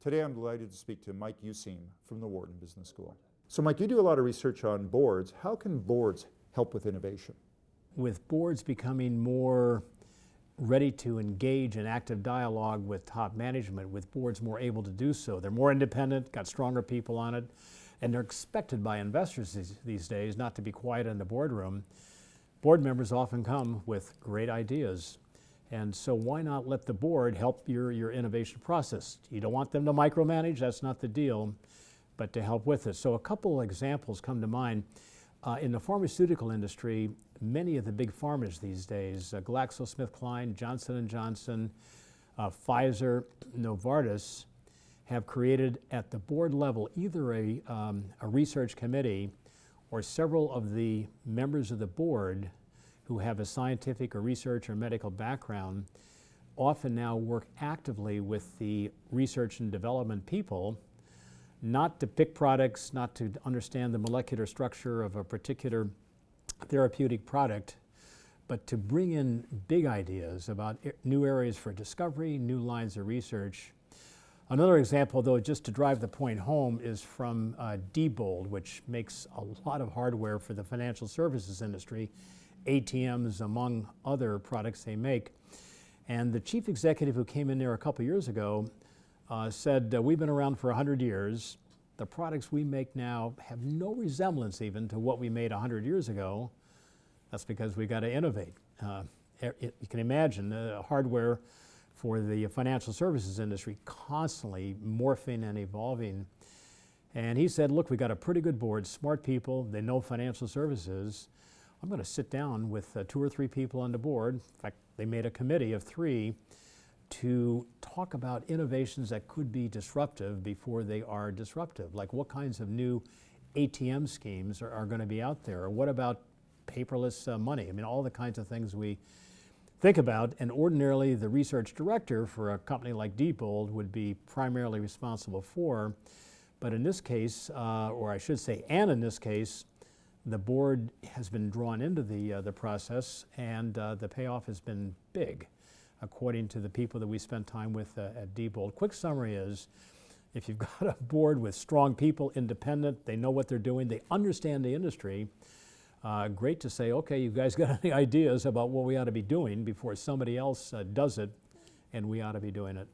Today I'm delighted to speak to Mike Useem from the Wharton Business School. So Mike, you do a lot of research on boards. How can boards help with innovation? With boards becoming more ready to engage in active dialogue with top management, with boards more able to do so, they're more independent, got stronger people on it, and they're expected by investors these days not to be quiet in the boardroom. Board members often come with great ideas. And so why not let the board help your innovation process? You don't want them to micromanage, that's not the deal, but to help with it. So a couple examples come to mind. In the pharmaceutical industry, many of the big pharmas these days, GlaxoSmithKline, Johnson & Johnson, Pfizer, Novartis, have created at the board level either a research committee or several of the members of the board who have a scientific or research or medical background often now work actively with the research and development people, not to pick products, not to understand the molecular structure of a particular therapeutic product, but to bring in big ideas about new areas for discovery, new lines of research. Another example, though, just to drive the point home, is from Diebold, which makes a lot of hardware for the financial services industry, ATMs among other products they make. And the chief executive who came in there a couple years ago said, we've been around for 100 years. The products we make now have no resemblance even to what we made 100 years ago. That's because we got to innovate. You can imagine hardware for the financial services industry constantly morphing and evolving. And he said, look, we got a pretty good board, smart people, they know financial services. I'm going to sit down with 2 or 3 people on the board. In fact, they made a committee of 3 to talk about innovations that could be disruptive before they are disruptive. Like what kinds of new ATM schemes are going to be out there? Or what about paperless money? I mean, all the kinds of things we think about. And ordinarily, the research director for a company like Diebold would be primarily responsible for. But in this case, or I should say, and in this case, the board has been drawn into the process, and the payoff has been big, according to the people that we spent time with at Diebold. Quick summary is, if you've got a board with strong people, independent, they know what they're doing, they understand the industry, great to say, okay, you guys got any ideas about what we ought to be doing before somebody else does it, and we ought to be doing it.